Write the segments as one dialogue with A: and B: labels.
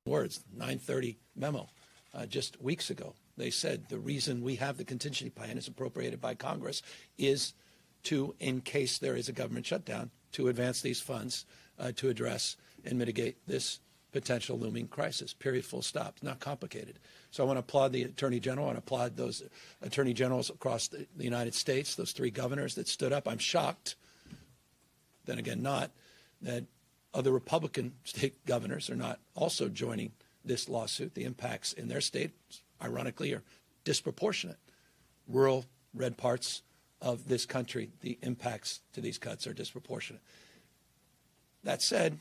A: words, 9:30 memo just weeks ago. They said the reason we have the contingency plan is appropriated by Congress is to, in case there is a government shutdown, to advance these funds to address and mitigate this potential looming crisis. Period, full stop. It's not complicated. So I want to applaud the Attorney General and applaud those Attorney Generals across the United States, those 3 governors that stood up. I'm shocked, then again not, that other Republican state governors are not also joining this lawsuit. The impacts in their state, ironically, are disproportionate. Rural, red parts of this country, the impacts to these cuts are disproportionate. That said,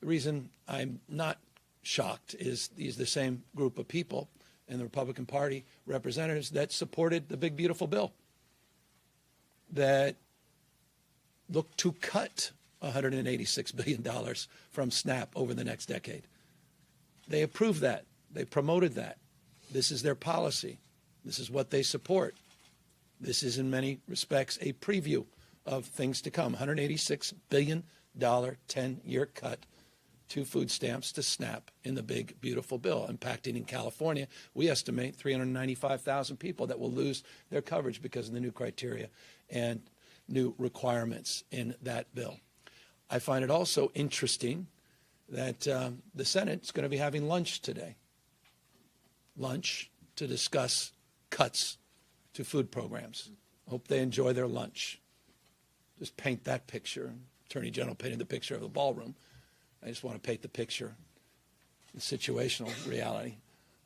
A: the reason I'm not shocked is these are the same group of people in the Republican Party representatives that supported the big, beautiful bill that looked to cut $186 billion from SNAP over the next decade. They approved that. They promoted that. This is their policy. This is what they support. This is, in many respects, a preview of things to come. $186 billion 10-year cut to food stamps to SNAP in the big, beautiful bill, impacting in California. We estimate 395,000 people that will lose their coverage because of the new criteria and new requirements in that bill. I find it also interesting that the Senate's going to be having lunch today. Lunch to discuss cuts to food programs. Hope they enjoy their lunch. Just paint that picture. Attorney General painted the picture of the ballroom. I just want to paint the picture, the situational reality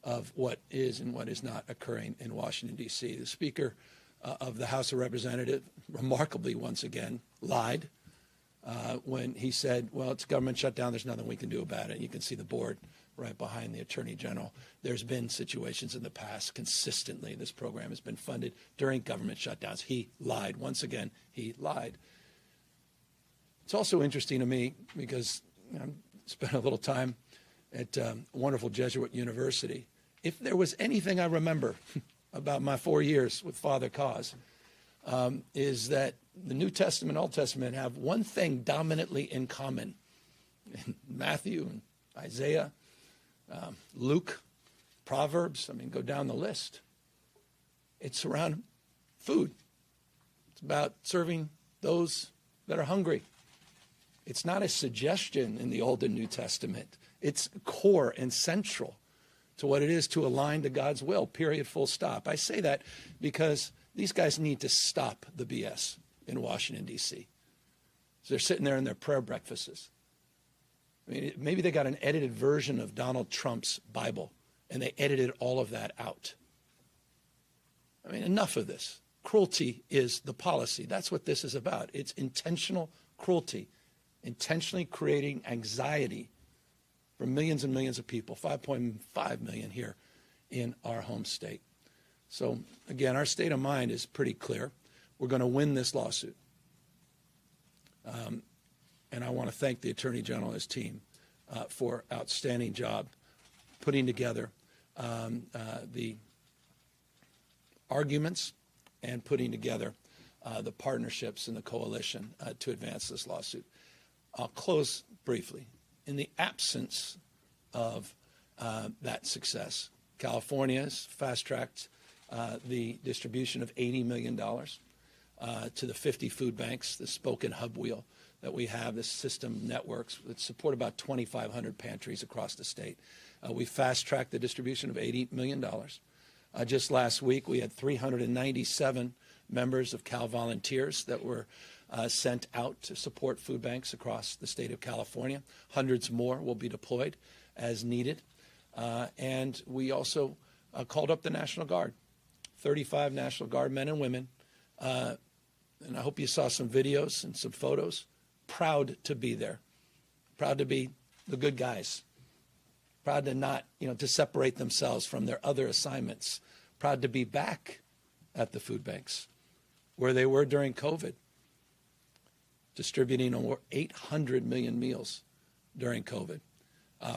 A: of what is and what is not occurring in Washington, D.C. The Speaker of the House of Representatives, remarkably once again, lied when he said, well, it's a government shutdown, there's nothing we can do about it. You can see the board right behind the Attorney General. There's been situations in the past consistently. This program has been funded during government shutdowns. He lied. Once again, he lied. It's also interesting to me because I spent a little time at a wonderful Jesuit university. If there was anything I remember about my 4 years with Father Cause, is that the New Testament and Old Testament have one thing dominantly in common. In Matthew and Isaiah, Luke, Proverbs, I mean, go down the list. It's around food. It's about serving those that are hungry. It's not a suggestion in the Old and New Testament. It's core and central to what it is to align to God's will, period, full stop. I say that because these guys need to stop the BS in Washington, D.C. So they're sitting there in their prayer breakfasts. I mean, maybe they got an edited version of Donald Trump's Bible, and they edited all of that out. I mean, enough of this. Cruelty is the policy. That's what this is about. It's intentional cruelty, intentionally creating anxiety for millions and millions of people, 5.5 million here in our home state. So, again, our state of mind is pretty clear. We're going to win this lawsuit. And I want to thank the Attorney General and his team for outstanding job putting together the arguments and putting together the partnerships and the coalition to advance this lawsuit. I'll close briefly. In the absence of that success, California's fast-tracked the distribution of $80 million to the 50 food banks, the spoke and hub wheel that we have, this system networks that support about 2,500 pantries across the state. We fast-tracked the distribution of $80 million. Just last week, we had 397 members of Cal Volunteers that were sent out to support food banks across the state of California. Hundreds more will be deployed as needed. And we also called up the National Guard, 35 National Guard men and women. And I hope you saw some videos and some photos. Proud to be there. Proud to be the good guys. Proud to not, to separate themselves from their other assignments. Proud to be back at the food banks where they were during COVID, distributing over 800 million meals during COVID,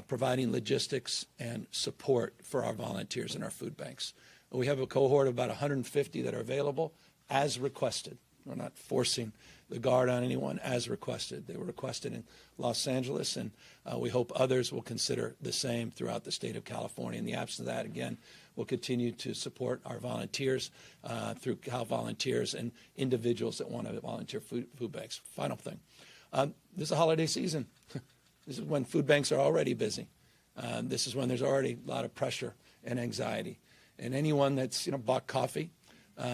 A: providing logistics and support for our volunteers in our food banks. We have a cohort of about 150 that are available as requested. We're not forcing the guard on anyone as requested. They were requested in Los Angeles, and we hope others will consider the same throughout the state of California. In the absence of that, again, we'll continue to support our volunteers through Cal Volunteers and individuals that want to volunteer food banks. Final thing. This is a holiday season. This is when food banks are already busy. This is when there's already a lot of pressure and anxiety. And anyone that's bought coffee,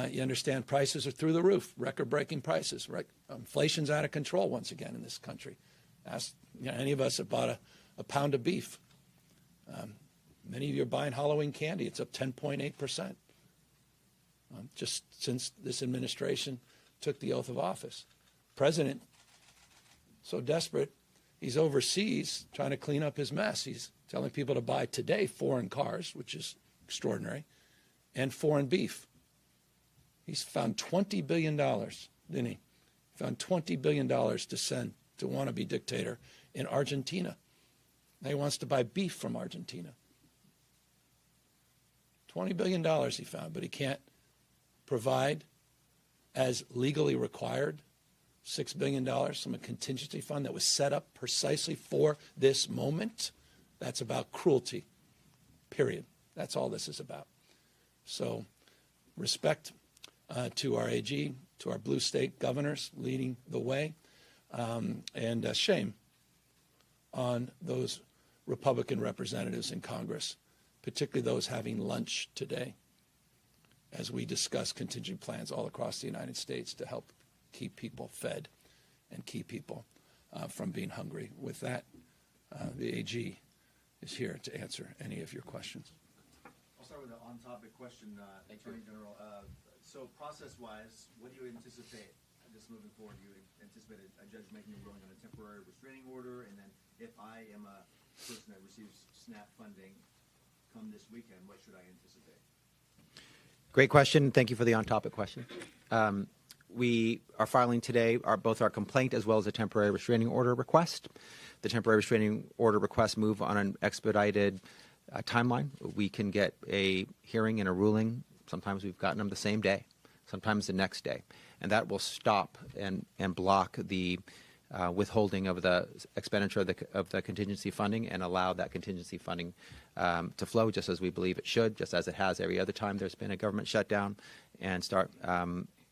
A: you understand prices are through the roof, record-breaking prices. Inflation's out of control once again in this country. Ask any of us that bought a pound of beef. Many of you are buying Halloween candy. It's up 10.8%. Just since this administration took the oath of office. President, so desperate, he's overseas trying to clean up his mess. He's telling people to buy today foreign cars, which is extraordinary, and foreign beef. He's found $20 billion, didn't he? Found $20 billion to send to wannabe dictator in Argentina. Now he wants to buy beef from Argentina. $20 billion he found, but he can't provide as legally required $6 billion from a contingency fund that was set up precisely for this moment. That's about cruelty, period. That's all this is about. So respect to our AG, to our blue state governors leading the way, and shame on those Republican representatives in Congress, particularly those having lunch today as we discuss contingent plans all across the United States to help keep people fed and keep people from being hungry. With that, the AG is here to answer any of your questions.
B: I'll start with an on-topic question, Attorney General. So process-wise, what do you anticipate just moving forward? Do you anticipate a judge making a ruling on a temporary restraining order? And then if I am a person that receives SNAP funding come this weekend, what should I anticipate?
C: Great question. Thank you for the on-topic question. We are filing today both our complaint as well as a temporary restraining order request. The temporary restraining order requests move on an expedited timeline. We can get a hearing and a ruling. Sometimes we've gotten them the same day, sometimes the next day. And that will stop and block the withholding of the expenditure of the contingency funding and allow that contingency funding to flow just as we believe it should, just as it has every other time there's been a government shutdown, and start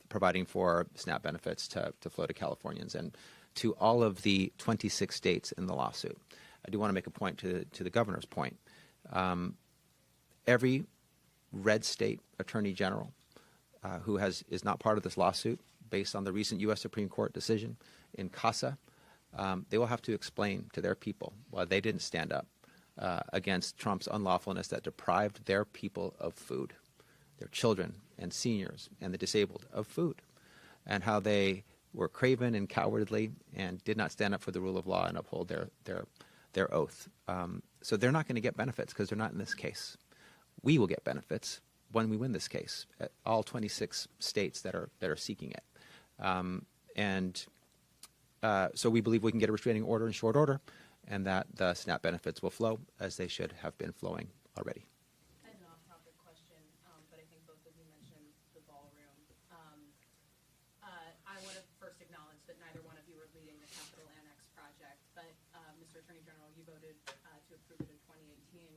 C: providing for SNAP benefits to flow to Californians and to all of the 26 states in the lawsuit. I do want to make a point to the governor's point. Every red state attorney general who is not part of this lawsuit, based on the recent U.S. Supreme Court decision in CASA, they will have to explain to their people why they didn't stand up against Trump's unlawfulness that deprived their people of food, their children and seniors and the disabled of food, and how they were craven and cowardly and did not stand up for the rule of law and uphold their oath. So they're not going to get benefits because they're not in this case. We will get benefits when we win this case at all 26 states that are seeking it. So we believe we can get a restraining order in short order, and that the SNAP benefits will flow as they should have been flowing already.
D: I have an off-topic question, but I think both of you mentioned the ballroom. I want to first acknowledge that neither one of you are leading the Capitol Annex project, but Mr. Attorney General, you voted to approve it in 2018.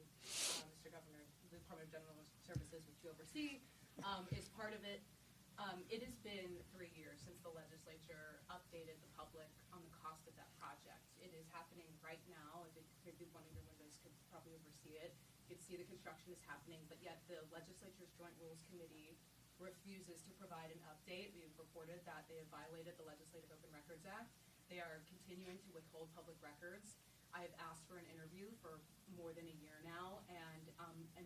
D: Mr. Governor, the Department of General Services, which you oversee, is part of it. It has been 3 years since the legislature updated the public on the cost of that project. It is happening right now. I think maybe one of your windows could probably oversee it. You could see the construction is happening, but yet the legislature's Joint Rules Committee refuses to provide an update. We've reported that they have violated the Legislative Open Records Act. They are continuing to withhold public records. I have asked for an interview for more than a year now, and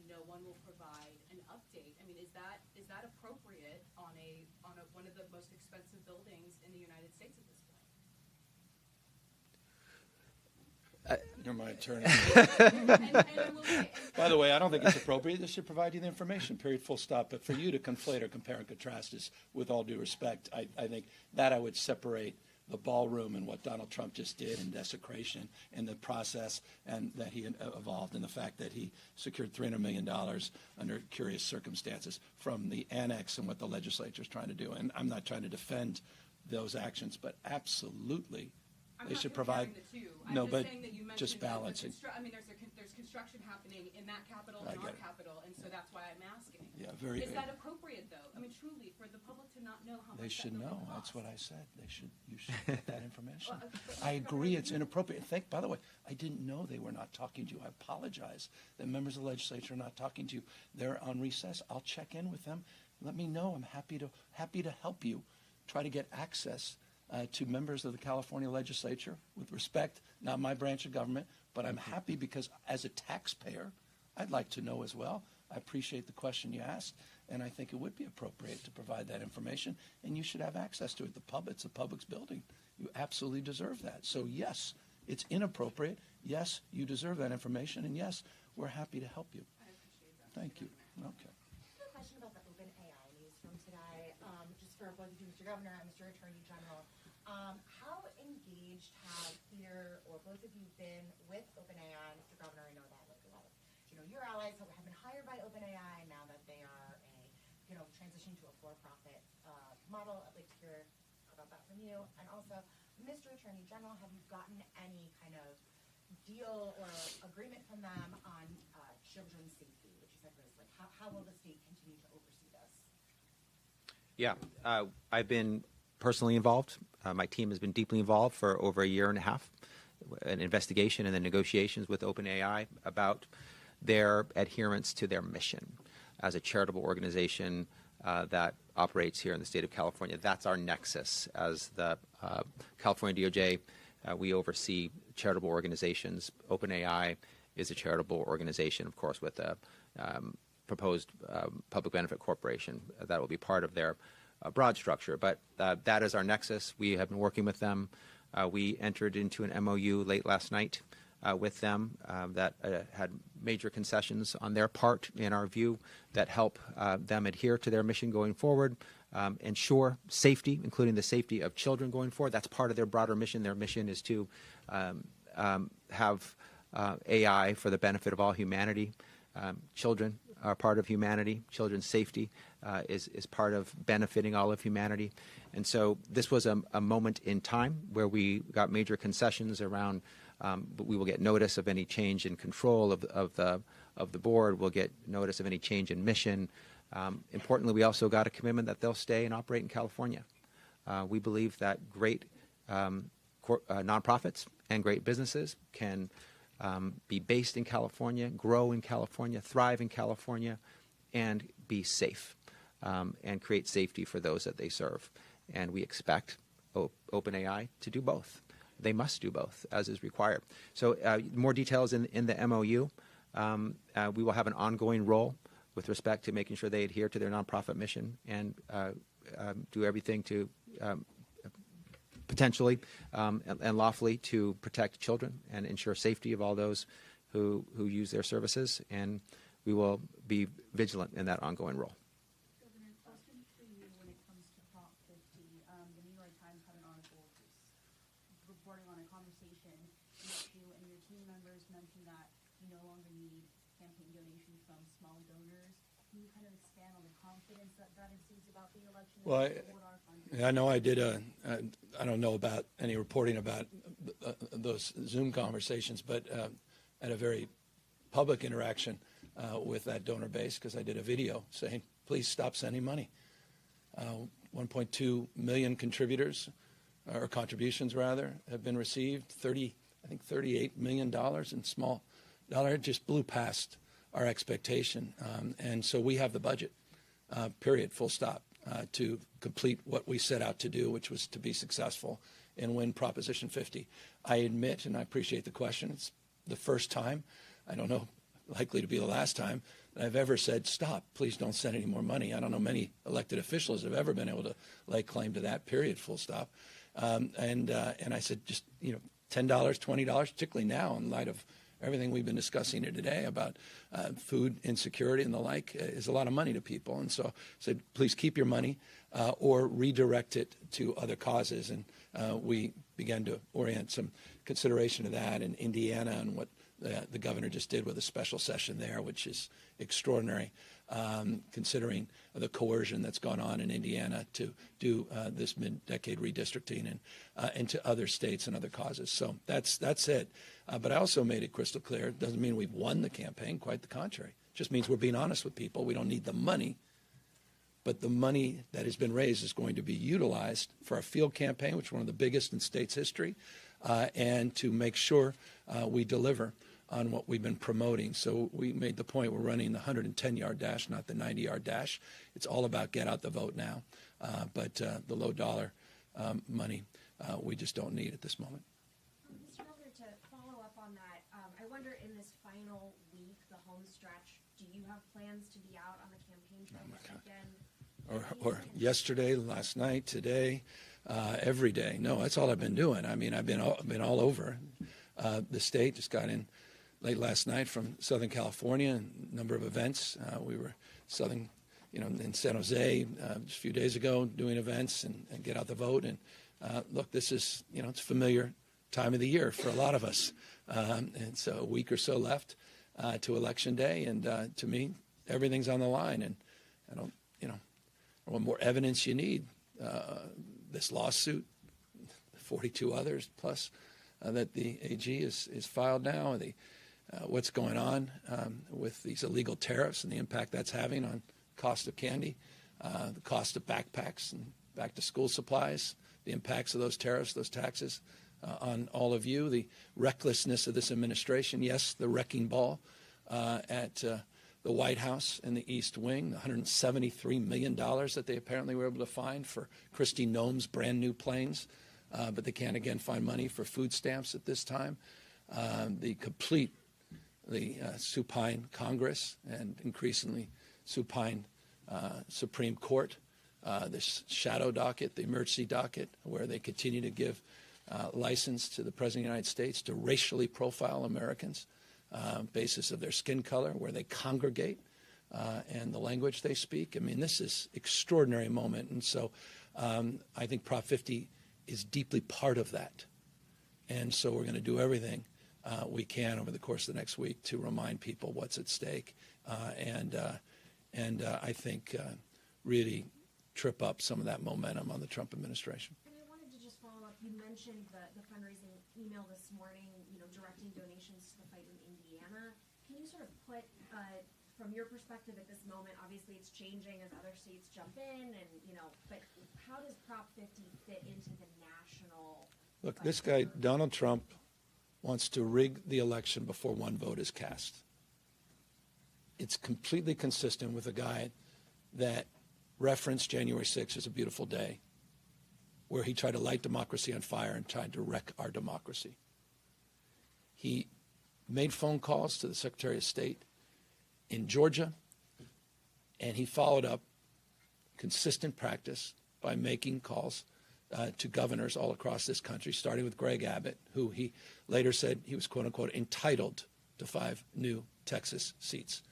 D: no one will provide an update. I mean, is that appropriate on one of the most expensive buildings in the United States at this point?
A: You're my attorney.
D: And
A: By the way, I don't think it's appropriate. They should provide you the information, period, full stop. But for you to conflate or compare and contrast is, with all due respect, I think that I would separate the ballroom and what Donald Trump just did and desecration and the process and that he evolved and the fact that he secured $300 million under curious circumstances from the annex and what the legislature is trying to do. And I'm not trying to defend those actions, but absolutely they should provide.
D: The two. I'm
A: No,
D: just
A: but
D: saying that you mentioned
A: just balancing.
D: I mean, there's construction happening in that capital
A: I
D: and our
A: get it.
D: capital, and so that's why I'm asking.
A: Yeah, very.
D: Is that appropriate, though? I mean, truly, for the public to not know how
A: They
D: much
A: should
D: that building
A: know. That's
D: costs?
A: what I said. You should get that information.
D: Well,
A: I agree it's inappropriate. By the way, I didn't know they were not talking to you. I apologize that members of the legislature are not talking to you. They're on recess. I'll check in with them. Let me know. I'm happy to help you try to get access to members of the California legislature with respect, not my branch of government, but I'm happy because as a taxpayer, I'd like to know as well. I appreciate the question you asked, and I think it would be appropriate to provide that information, and you should have access to it. It's the public's building. You absolutely deserve that. So yes, it's inappropriate. Yes, you deserve that information, and yes, we're happy to help you.
D: I appreciate that.
A: Thank you. Okay.
E: I have a question about the open AI news from today, just for both of you, Mr. Governor and Mr. Attorney General. How engaged have either or both of you been with OpenAI? Mr. Governor, I know that like a lot of your allies have been hired by OpenAI now that they are transitioning to a for-profit model. I'd like to hear about that from you. And also, Mr. Attorney General, have you gotten any kind of deal or agreement from them on children's safety, which you said was like how will the state continue to oversee this?
C: Yeah, I've been personally involved. My team has been deeply involved for over a year and a half, an investigation and then negotiations with OpenAI about their adherence to their mission as a charitable organization that operates here in the state of California. That's our nexus. As the California DOJ, we oversee charitable organizations. OpenAI is a charitable organization, of course, with a proposed public benefit corporation that will be part of their broad structure. But that is our nexus. We have been working with them. We entered into an MOU late last night with them that had major concessions on their part, in our view, that help them adhere to their mission going forward, ensure safety, including the safety of children going forward. That's part of their broader mission. Their mission is to have AI for the benefit of all humanity. Children are part of humanity. Children's safety is part of benefiting all of humanity. And so this was a moment in time where we got major concessions around, but we will get notice of any change in control of the board. We'll get notice of any change in mission. Importantly, we also got a commitment that they'll stay and operate in California. We believe that great nonprofits and great businesses can be based in California, grow in California, thrive in California, and be safe and create safety for those that they serve. And we expect OpenAI to do both. They must do both, as is required. So more details in the MOU. We will have an ongoing role with respect to making sure they adhere to their nonprofit mission and do everything to potentially and lawfully to protect children and ensure safety of all those who use their services. And we will be vigilant in that ongoing role.
F: Governor, question for you when it comes to Prop 50. The New York Times had an article reporting on a conversation in which you and your team members mentioned that you no longer need campaign donations from small donors. Can you kind of expand on the confidence that exudes about the election?
A: Well, I know I did I don't know about any reporting about those Zoom conversations, but at a very public interaction with that donor base, because I did a video saying, please stop sending money. 1.2 million contributors, or contributions rather, have been received. $38 million in small dollar. It just blew past our expectation. And so we have the budget, period, full stop, to complete what we set out to do, which was to be successful and win Proposition 50. I admit, and I appreciate the question, it's the first time, I don't know, likely to be the last time, that I've ever said, stop, please don't send any more money. I don't know many elected officials have ever been able to lay claim to that, period, full stop. And I said, just, $10, $20, particularly now in light of everything we've been discussing here today about food insecurity and the like, is a lot of money to people. And so I said, please keep your money or redirect it to other causes. And we began to orient some consideration to that in Indiana and what the governor just did with a special session there, which is extraordinary, considering the coercion that's gone on in Indiana to do this mid-decade redistricting and to other states and other causes. So that's it. But I also made it crystal clear. It doesn't mean we've won the campaign. Quite the contrary. It just means we're being honest with people. We don't need the money. But the money that has been raised is going to be utilized for our field campaign, which is one of the biggest in state's history, and to make sure we deliver on what we've been promoting. So we made the point we're running the 110-yard dash, not the 90-yard dash. It's all about get out the vote now. But the low dollar money we just don't need at this moment.
G: Mr. Governor, to follow up on that, I wonder in this final week, the home stretch, do you have plans to be out on the campaign trail this weekend?
A: Or yesterday, last night, today, every day. No, that's all I've been doing. I mean, I've been all over the state. Just got in late last night from Southern California, a number of events. We were in San Jose just a few days ago doing events and get out the vote. And look, this is, it's a familiar time of the year for a lot of us. And so a week or so left to Election Day. And to me, everything's on the line. And I don't, what more evidence you need? This lawsuit, 42 others plus that the AG is filed now, what's going on with these illegal tariffs and the impact that's having on cost of candy, the cost of backpacks and back-to-school supplies, the impacts of those tariffs, those taxes on all of you, the recklessness of this administration, yes, the wrecking ball at the White House and the East Wing, the $173 million that they apparently were able to find for Kristi Noem's brand new planes, but they can't again find money for food stamps at this time. The supine Congress and increasingly supine Supreme Court, this shadow docket, the emergency docket, where they continue to give license to the President of the United States to racially profile Americans basis of their skin color, where they congregate, and the language they speak. I mean, this is extraordinary moment. And so I think Prop 50 is deeply part of that. And so we're going to do everything we can over the course of the next week to remind people what's at stake and I think really trip up some of that momentum on the Trump administration.
G: And I wanted to just follow up. You mentioned the fundraising email this morning, directing donations to the fight in Indiana. Can you sort of put, from your perspective at this moment, obviously it's changing as other states jump in and, but how does Prop 50 fit into the national?
A: Look, this guy, Donald Trump, wants to rig the election before one vote is cast. It's completely consistent with a guy that referenced January 6th as a beautiful day, where he tried to light democracy on fire and tried to wreck our democracy. He made phone calls to the Secretary of State in Georgia, and he followed up consistent practice by making calls to governors all across this country, starting with Greg Abbott, who he later said he was, quote unquote, entitled to 5 new Texas seats.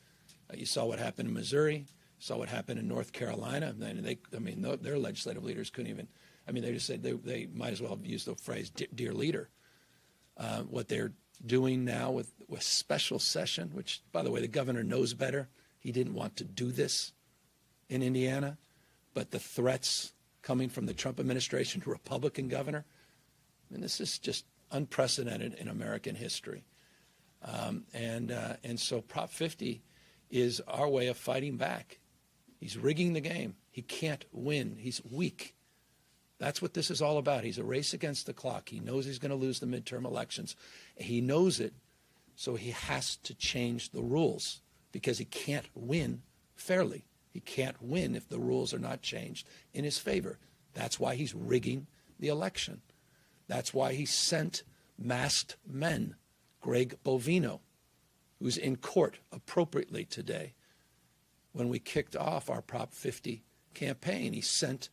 A: You saw what happened in Missouri, saw what happened in North Carolina. Their legislative leaders couldn't even, they just said they might as well have used the phrase, dear leader. What they're doing now with special session, which, by the way, the governor knows better. He didn't want to do this in Indiana, but the threats coming from the Trump administration to Republican governor, this is just unprecedented in American history. And so Prop 50 is our way of fighting back. He's rigging the game. He can't win. He's weak. That's what this is all about. He's a race against the clock. He knows he's going to lose the midterm elections. He knows it, so he has to change the rules because he can't win fairly. He can't win if the rules are not changed in his favor. That's why he's rigging the election. That's why he sent masked men, Greg Bovino, who's in court appropriately today. When we kicked off our Prop 50 campaign, he sent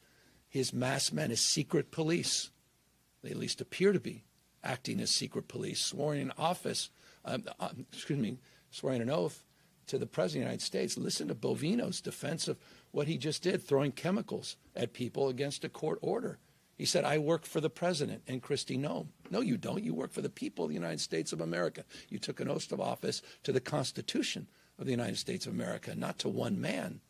A: his masked men, his secret police. They at least appear to be acting as secret police, sworn in office, swearing an oath to the President of the United States. Listen to Bovino's defense of what he just did, throwing chemicals at people against a court order. He said, I work for the president. And Christie, no, you don't. You work for the people of the United States of America. You took an oath of office to the Constitution of the United States of America, not to one man.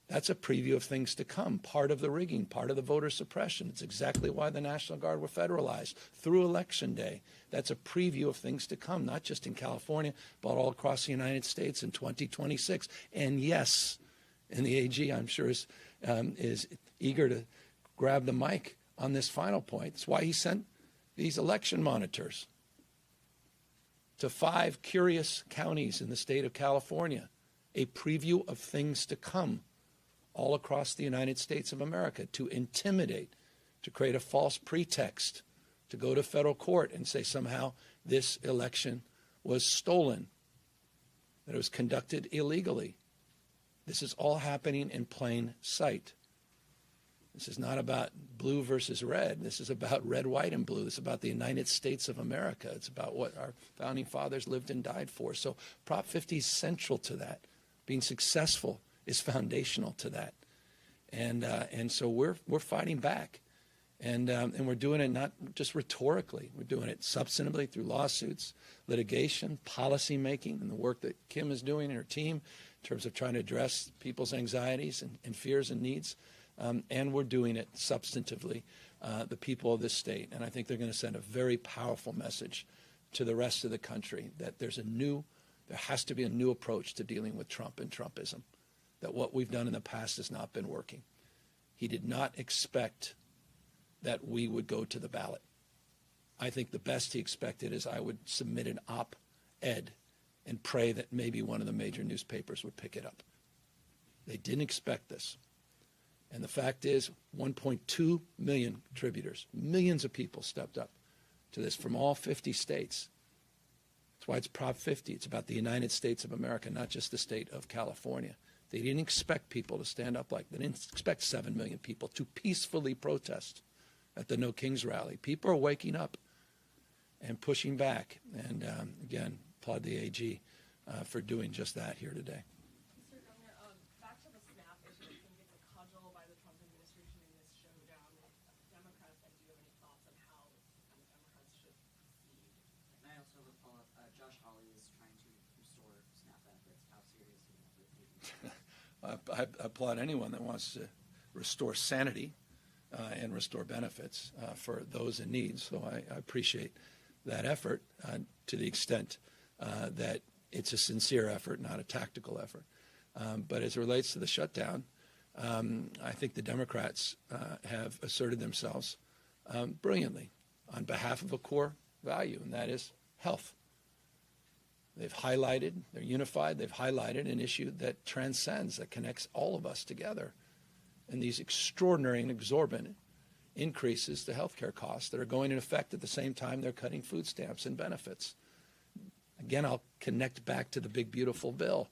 A: That's a preview of things to come, part of the rigging, part of the voter suppression. It's exactly why the National Guard were federalized through Election Day. That's a preview of things to come, not just in California, but all across the United States in 2026. And yes, and the AG, I'm sure, is eager to grab the mic on this final point. That's why he sent these election monitors to 5 curious counties in the state of California, a preview of things to come all across the United States of America, to intimidate, to create a false pretext, to go to federal court and say somehow this election was stolen, that it was conducted illegally. This is all happening in plain sight. This is not about blue versus red. This is about red, white, and blue. This is about the United States of America. It's about what our founding fathers lived and died for. So Prop 50 is central to that. Being successful is foundational to that. And so we're fighting back. And we're doing it not just rhetorically. We're doing it substantively through lawsuits, litigation, policy making, and the work that Kim is doing and her team in terms of trying to address people's anxieties and fears and needs. And we're doing it substantively, the people of this state. And I think they're going to send a very powerful message to the rest of the country that there has to be a new approach to dealing with Trump and Trumpism, that what we've done in the past has not been working. He did not expect that we would go to the ballot. I think the best he expected is I would submit an op-ed and pray that maybe one of the major newspapers would pick it up. They didn't expect this. And the fact is, 1.2 million contributors, millions of people stepped up to this from all 50 states. That's why it's Prop 50. It's about the United States of America, not just the state of California. They didn't expect people to stand up like that. They didn't expect 7 million people to peacefully protest at the No Kings rally. People are waking up and pushing back. And again, applaud the AG for doing just that here today.
D: Mr. Governor, back to the SNAP issue, I think it's a cudgel by the Trump administration in this showdown with Democrats. And do you have any thoughts on how Democrats should proceed?
H: And I also have a follow-up. Josh Hawley is trying to restore SNAP benefits. How serious is it?
A: I applaud anyone that wants to restore sanity and restore benefits for those in need. So I appreciate that effort to the extent that it's a sincere effort, not a tactical effort. But as it relates to the shutdown, I think the Democrats have asserted themselves brilliantly on behalf of a core value, and that is health. They've highlighted, they're unified, they've highlighted an issue that transcends, that connects all of us together. And these extraordinary and exorbitant increases to health care costs that are going into effect at the same time they're cutting food stamps and benefits. Again, I'll connect back to the big, beautiful bill.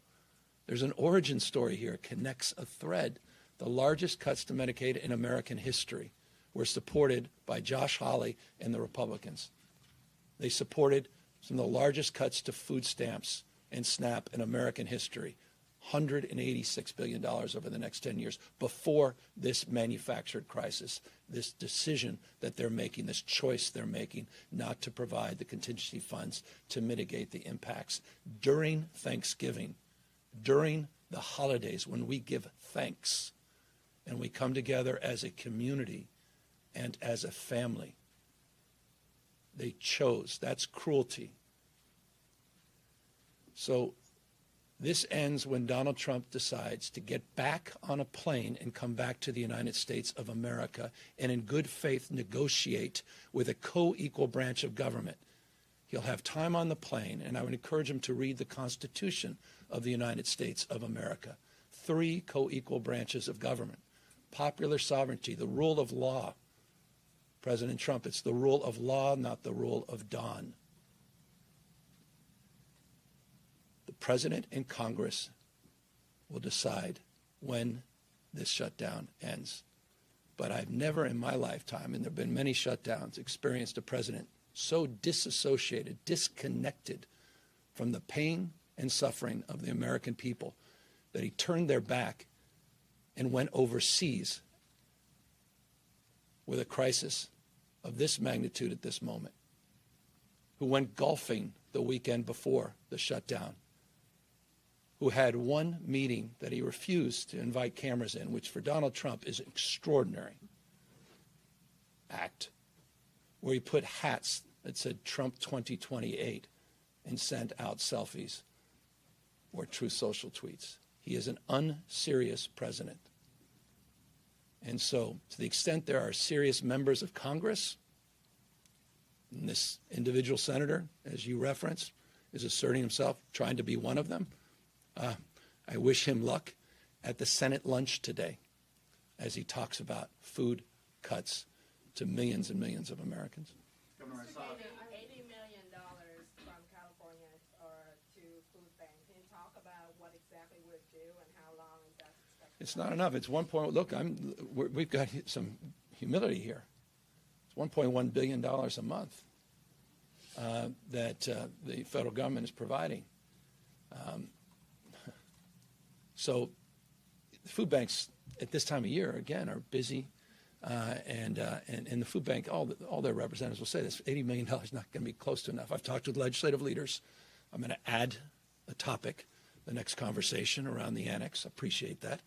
A: There's an origin story here. It connects a thread. The largest cuts to Medicaid in American history were supported by Josh Hawley and the Republicans. They supported some of the largest cuts to food stamps and SNAP in American history, $186 billion over the next 10 years before this manufactured crisis, this decision that they're making, this choice they're making not to provide the contingency funds to mitigate the impacts during Thanksgiving, during the holidays when we give thanks and we come together as a community and as a family. They chose. That's cruelty. So this ends when Donald Trump decides to get back on a plane and come back to the United States of America and in good faith negotiate with a co-equal branch of government. He'll have time on the plane, and I would encourage him to read the Constitution of the United States of America. 3 co-equal branches of government. Popular sovereignty, the rule of law. President Trump, it's the rule of law, not the rule of Don. The President and Congress will decide when this shutdown ends. But I've never in my lifetime, and there have been many shutdowns, experienced a president so disassociated, disconnected from the pain and suffering of the American people that he turned their back and went overseas with a crisis of this magnitude at this moment, who went golfing the weekend before the shutdown, who had one meeting that he refused to invite cameras in, which for Donald Trump is an extraordinary act, where he put hats that said Trump 2028 and sent out selfies or Truth Social tweets. He is an unserious president. And so, to the extent there are serious members of Congress, and this individual senator, as you referenced, is asserting himself, trying to be one of them, I wish him luck at the Senate lunch today as he talks about food cuts to millions and millions of Americans.
B: Governor, I saw.
D: $80 million from California to food bank. Can you talk about what exactly would it do and how long is that expected?
A: It's not enough. It's 1 point. Look, we've got some humility here. It's $1.1 billion a month that the federal government is providing. So the food banks at this time of year, again, are busy. And the food bank, all their representatives will say this, $80 million is not going to be close to enough. I've talked with legislative leaders. I'm going to add a topic, the next conversation around the annex. Appreciate that.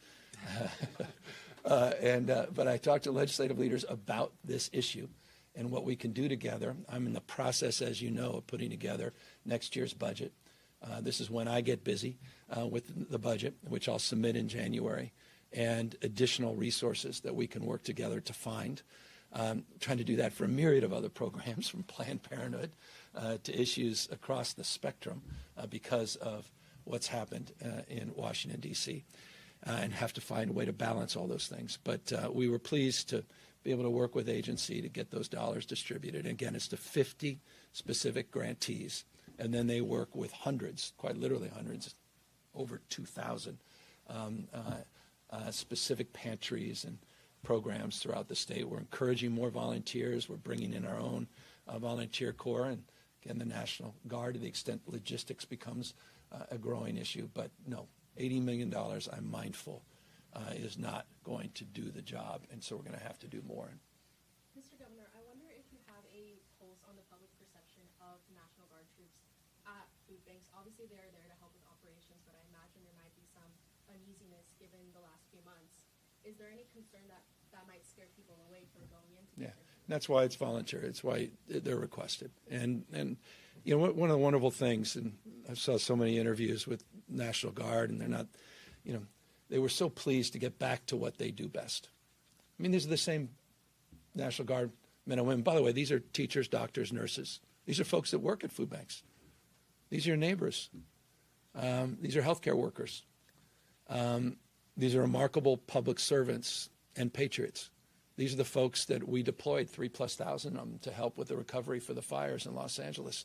A: But I talked to legislative leaders about this issue and what we can do together. I'm in the process, as you know, of putting together next year's budget. This is when I get busy with the budget, which I'll submit in January, and additional resources that we can work together to find. Trying to do that for a myriad of other programs, from Planned Parenthood to issues across the spectrum because of what's happened in Washington, D.C., and have to find a way to balance all those things. But we were pleased to be able to work with agency to get those dollars distributed. And again, it's to 50 specific grantees, and then they work with hundreds, quite literally hundreds, over 2,000 specific pantries and programs throughout the state. We're encouraging more volunteers. We're bringing in our own volunteer corps, and again, the National Guard, to the extent logistics becomes a growing issue. But no, $80 million, I'm mindful, is not going to do the job, and so we're going to have to do more.
D: Mr. Governor, I wonder if you have a pulse on the public perception of National Guard troops at food banks. Obviously, they're there to help with operations, but I imagine there might be some uneasiness given the last few months. Is there any concern that might scare people away from going into
A: Yeah, that's why it's voluntary. It's why they're requested. And you know, one of the wonderful things, and I saw so many interviews with National Guard, and they're not, you know, they were so pleased to get back to what they do best. I mean, these are the same National Guard men and women. By the way, these are teachers, doctors, nurses. These are folks that work at food banks. These are your neighbors. These are healthcare workers. These are remarkable public servants and patriots. These are the folks that we deployed, 3,000+ of them, to help with the recovery for the fires in Los Angeles.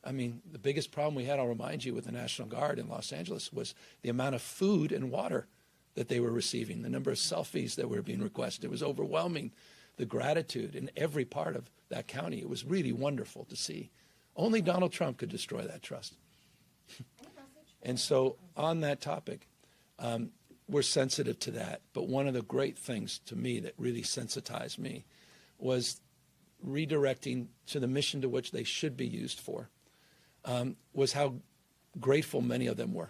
A: I mean, the biggest problem we had, I'll remind you, with the National Guard in Los Angeles was the amount of food and water that they were receiving, the number of selfies that were being requested. It was overwhelming, the gratitude in every part of that county. It was really wonderful to see. Only Donald Trump could destroy that trust. And so on that topic, we're sensitive to that. But one of the great things to me that really sensitized me was redirecting to the mission to which they should be used for, was how grateful many of them were.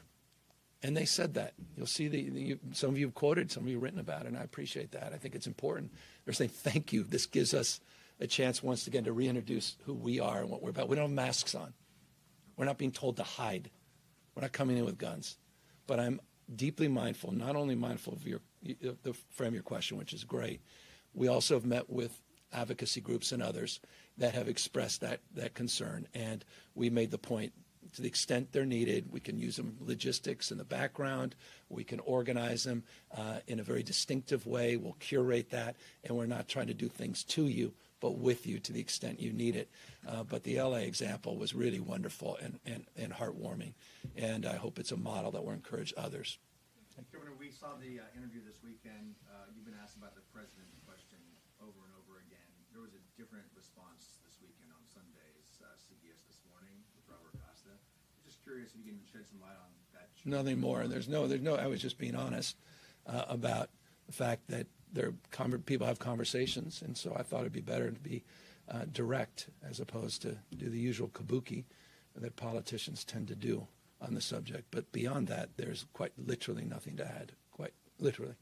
A: And they said that. You'll see some of you have quoted, some of you have written about it, and I appreciate that. I think it's important. They're saying, thank you. This gives us a chance once again to reintroduce who we are and what we're about. We don't have masks on. We're not being told to hide. We're not coming in with guns. But I'm deeply mindful, not only mindful of the frame of your question, which is great. We also have met with advocacy groups and others that have expressed that concern. And we made the point, to the extent they're needed, we can use them logistics in the background. We can organize them in a very distinctive way. We'll curate that. And we're not trying to do things to you, but with you to the extent you need it. But the LA example was really wonderful and heartwarming. And I hope it's a model that will encourage others.
B: Governor, we saw the interview this weekend. You've been asked about the president question over and over again. There was a different response this weekend on Sunday's CBS This Morning with Robert Costa. I'm just curious if you can shed some light on that.
A: Nothing more. There's no. I was just being honest about the fact that people have conversations, and so I thought it'd be better to be direct as opposed to do the usual kabuki that politicians tend to do on the subject. But beyond that, there's quite literally nothing to add. Quite literally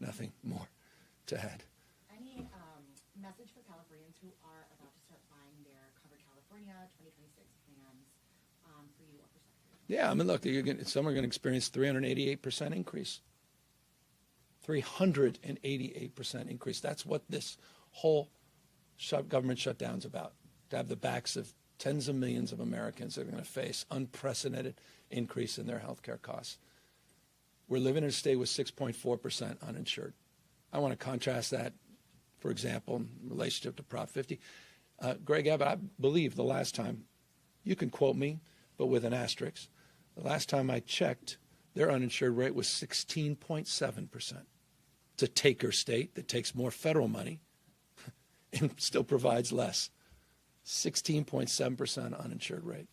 A: nothing more to add.
E: Any message for Californians who are about to start buying their Covered California 2026 plans for you or for sectors?
A: Yeah, I mean, look, some are going to experience 388% increase. 388% increase. That's what this whole government shutdown's about. To have the backs of tens of millions of Americans that are going to face unprecedented increase in their health care costs. We're living in a state with 6.4% uninsured. I want to contrast that, for example, in relationship to Prop 50. Greg Abbott, I believe the last time, you can quote me, but with an asterisk, the last time I checked, their uninsured rate was 16.7%. It's a taker state that takes more federal money and still provides less. 16.7% uninsured rate.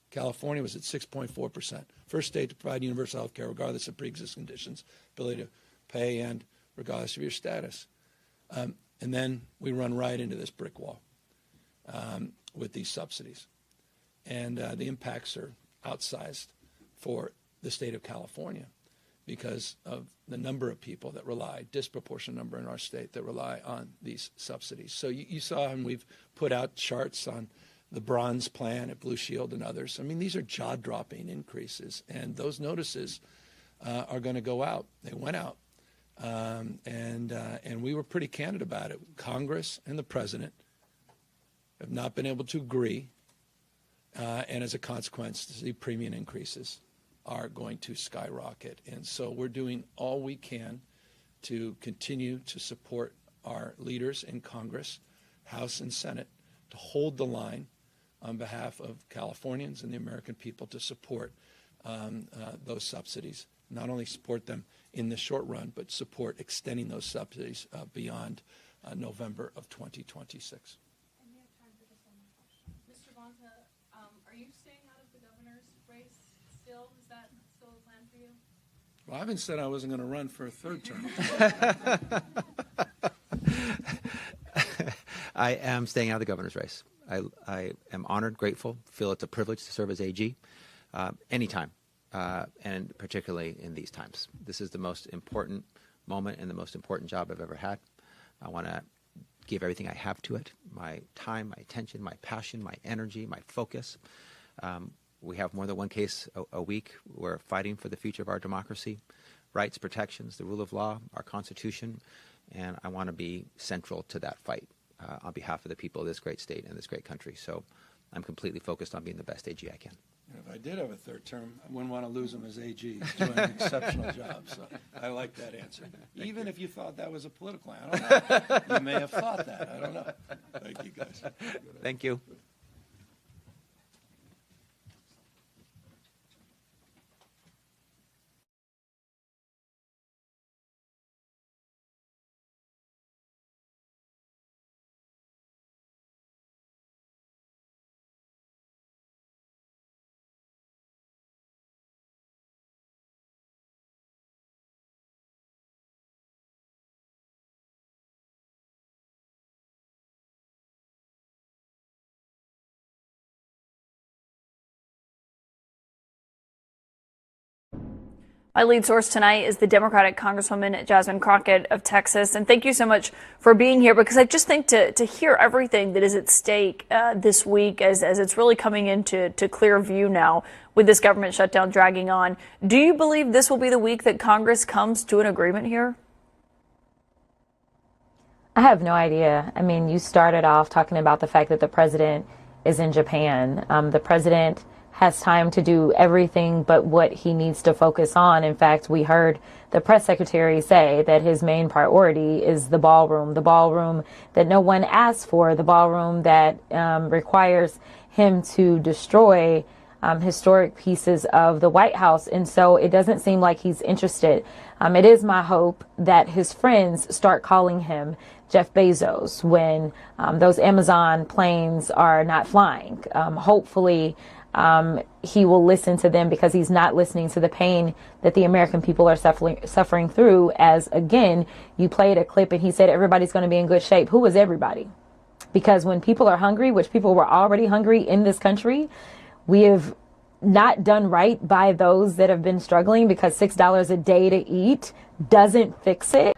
A: California was at 6.4%. First state to provide universal health care regardless of pre-existing conditions, ability to pay, and regardless of your status. And then we run right into this brick wall with these subsidies. And the impacts are outsized for the state of California because of the number of people that rely, disproportionate number in our state that rely on these subsidies. So you saw, and we've put out charts on the Bronze Plan at Blue Shield and others. I mean, these are jaw-dropping increases, and those notices are going to go out. They went out, and we were pretty candid about it. Congress and the president have not been able to agree, and as a consequence, the premium increases are going to skyrocket. And so we're doing all we can to continue to support our leaders in Congress, House and Senate, to hold the line on behalf of Californians and the American people to support those subsidies. Not only support them in the short run, but support extending those subsidies beyond November of 2026.
D: And we have time for just one more question. Mr. Bonta, are you staying out of the governor's race still? Is that still a plan for you?
A: Well, I haven't said I wasn't going to run for a third term.
C: I am staying out of the governor's race. I am honored, grateful, feel it's a privilege to serve as AG anytime, and particularly in these times. This is the most important moment and the most important job I've ever had. I want to give everything I have to it, my time, my attention, my passion, my energy, my focus. We have more than one case a week. We're fighting for the future of our democracy, rights, protections, the rule of law, our Constitution, and I want to be central to that fight on behalf of the people of this great state and this great country. So I'm completely focused on being the best AG I can.
A: If I did have a third term, I wouldn't want to lose him as AG. He's doing an exceptional job, so I like that answer. Even if you thought that was a political answer, I don't know. You may have thought that. I don't know. Thank you, guys.
C: Thank you.
I: My lead source tonight is the Democratic Congresswoman Jasmine Crockett of Texas. And thank you so much for being here, because I just think to hear everything that is at stake this week as it's really coming into clear view now with this government shutdown dragging on. Do you believe this will be the week that Congress comes to an agreement here?
J: I have no idea. I mean, you started off talking about the fact that the president is in Japan. The president has time to do everything but what he needs to focus on. In fact, we heard the press secretary say that his main priority is the ballroom that no one asked for, the ballroom that requires him to destroy historic pieces of the White House. And so it doesn't seem like he's interested. It is my hope that his friends start calling him, Jeff Bezos, when those Amazon planes are not flying. Hopefully, he will listen to them, because he's not listening to the pain that the American people are suffering through. As, again, you played a clip and he said everybody's going to be in good shape. Who is everybody? Because when people are hungry, which people were already hungry in this country, we have not done right by those that have been struggling, because $6 a day to eat doesn't fix it.